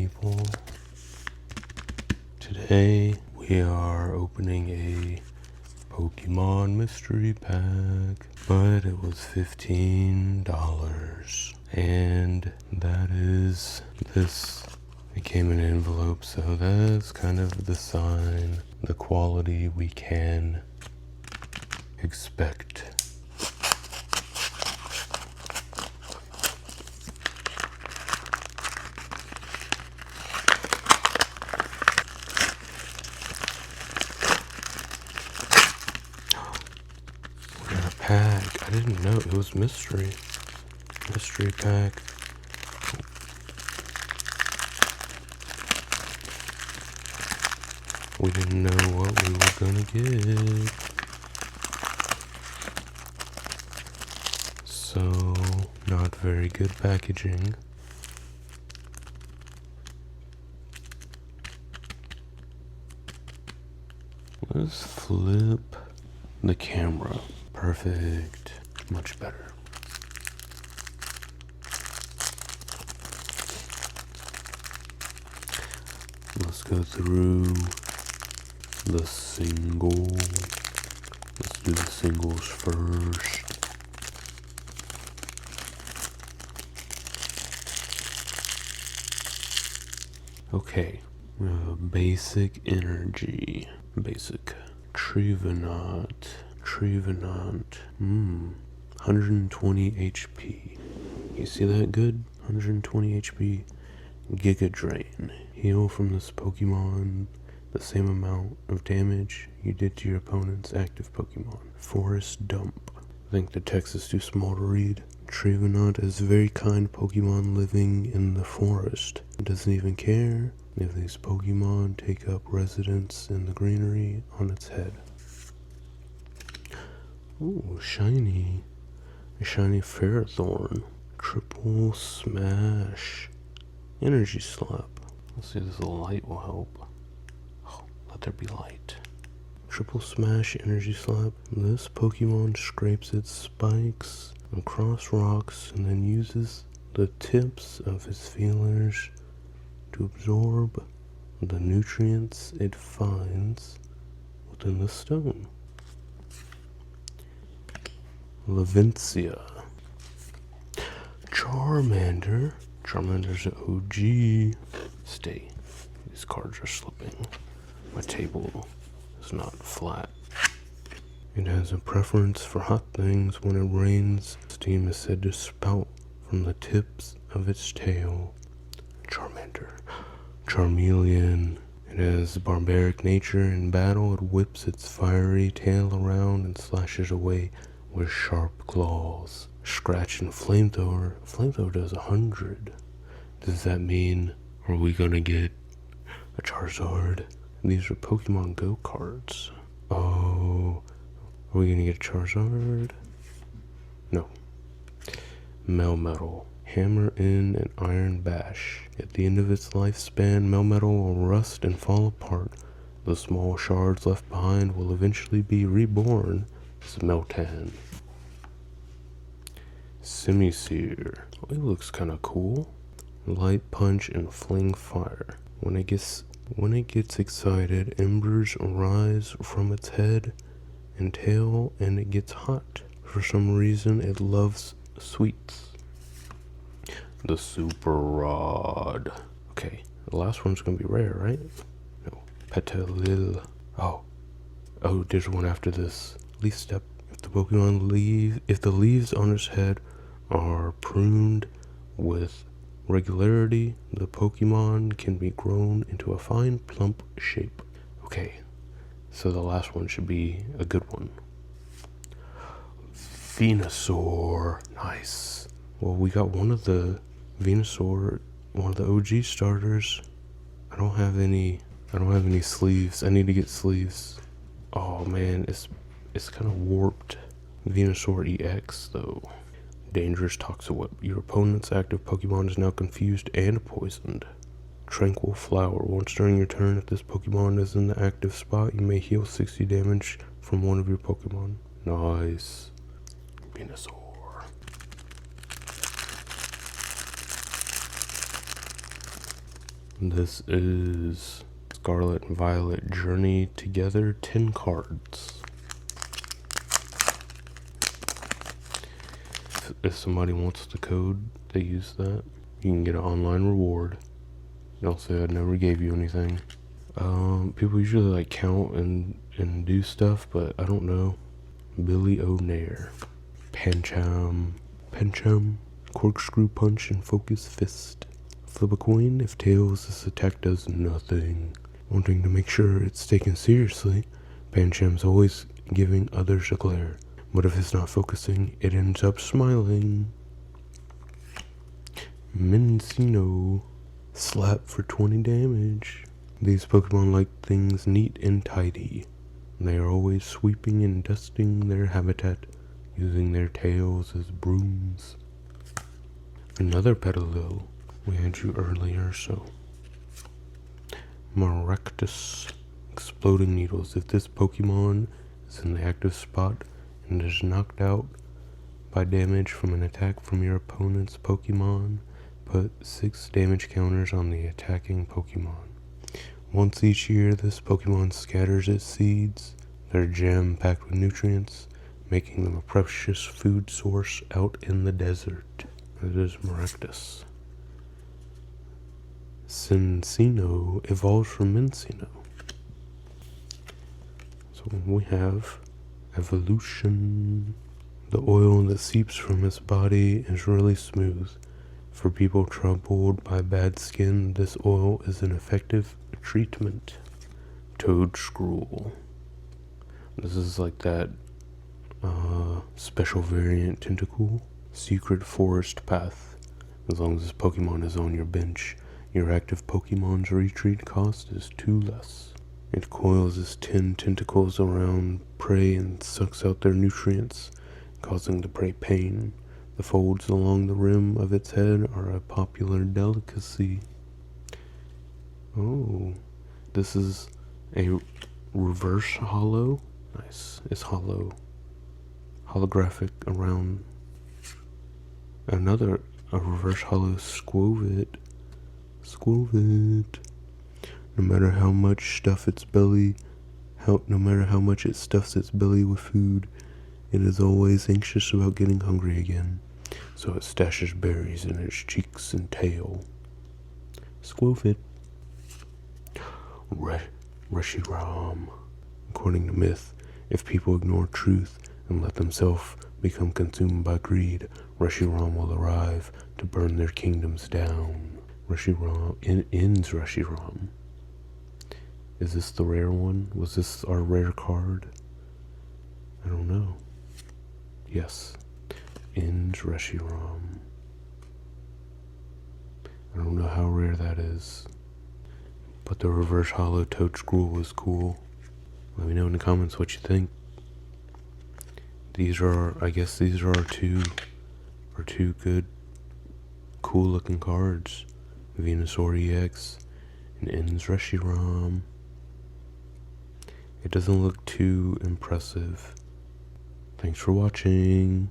people. Today we are opening a Pokemon mystery pack, but it was $15, and that is this. It came in an envelope, so that's kind of the sign, the quality we can expect. We got a pack. I didn't know it was mystery pack. We didn't know what we were gonna get. So, not very good packaging. Let's flip the camera. Perfect. Much better. Let's go through the single. Let's do the singles first. Okay, basic energy. Basic. Trevenant. 120 HP. You see that good? 120 HP. Giga Drain. Heal from this Pokemon the same amount of damage you did to your opponent's active Pokemon. Forest Dump. I think the text is too small to read. Trevenant is a very kind Pokemon living in the forest. It doesn't even care if these Pokemon take up residence in the greenery on its head. Ooh, shiny. A shiny Ferrothorn. Triple Smash. Energy Slap. Let's see if this light will help. Oh, let there be light. Triple Smash Energy Slap. This Pokemon scrapes its spikes across rocks and then uses the tips of its feelers to absorb the nutrients it finds within the stone. Lavencia. Charmander. Charmander's an OG. Stay. These cards are slipping. My table is not flat. It has a preference for hot things. When it rains, steam is said to spout from the tips of its tail. Charmander. Charmeleon. It has barbaric nature. In battle, it whips its fiery tail around and slashes away with sharp claws. Scratch and Flamethrower. Flamethrower does 100. Does that mean, are we gonna get a Charizard? These are Pokemon Go cards. Oh, are we gonna get a Charizard? No. Melmetal. Hammer in an Iron Bash. At the end of its lifespan, Melmetal will rust and fall apart. The small shards left behind will eventually be reborn as Meltan. Simisear. Oh, it looks kind of cool. Light Punch and Fling Fire. When it gets excited, embers rise from its head and tail, and it gets hot. For some reason, it loves sweets. The Super Rod. Okay, the last one's gonna be rare, right? No. Petalil. Oh, there's one after this. Leaf Step. If the leaves on its head are pruned with regularity, the Pokemon can be grown into a fine plump shape. Okay, so the last one should be a good one. Venusaur. Nice. Well, we got one of the Venusaur, one of the OG starters. I don't have any sleeves. I need to get sleeves. Oh man, it's kind of warped. Venusaur EX though. Dangerous Toxawhip. Your opponent's active Pokemon is now confused and poisoned. Tranquil Flower. Once during your turn, if this Pokemon is in the active spot, you may heal 60 damage from one of your Pokemon. Nice. Venusaur. This is Scarlet and Violet Journey Together 10 cards. If somebody wants the code, they use that. You can get an online reward. Don't say I never gave you anything. People usually like count and do stuff, but I don't know. Billy O'Nair. Pancham, Corkscrew Punch, and Focus Fist. Flip a coin. If tails, this attack does nothing. Wanting to make sure it's taken seriously, Pancham's always giving others a glare. But if it's not focusing, it ends up smiling. Mincino. Slap for 20 damage. These Pokemon like things neat and tidy. They are always sweeping and dusting their habitat, using their tails as brooms. Another Petalil. We had you earlier, so. Maractus. Exploding Needles. If this Pokemon is in the active spot and is knocked out by damage from an attack from your opponent's Pokemon, put 6 damage counters on the attacking Pokemon. Once each year, this Pokemon scatters its seeds. They're jam-packed with nutrients, making them a precious food source out in the desert. It is Maractus. Cincino evolves from Mincino. So we have Evolution. The oil that seeps from its body is really smooth. For people troubled by bad skin, this oil is an effective treatment. Toadskrull. This is like that special variant Tentacool. Secret Forest Path. As long as this Pokemon is on your bench, your active Pokemon's retreat cost is 2 less. It coils its 10 tentacles around prey and sucks out their nutrients, causing the prey pain. The folds along the rim of its head are a popular delicacy. Oh, this is a reverse hollow. Nice. It's hollow. Holographic around. A reverse hollow Squovit. No matter how much it stuffs its belly with food, it is always anxious about getting hungry again. So it stashes berries in its cheeks and tail. Squovit. Reshiram. According to myth, if people ignore truth and let themselves become consumed by greed, Reshiram will arrive to burn their kingdoms down. Reshiram ends Reshiram. Is this the rare one? Was this our rare card? I don't know. Yes. Ends Reshiram. I don't know how rare that is. But the reverse hollow Toadskrull was cool. Let me know in the comments what you think. I guess these are our two good, cool looking cards. Venusaur EX and Ends Reshiram. It doesn't look too impressive. Thanks for watching.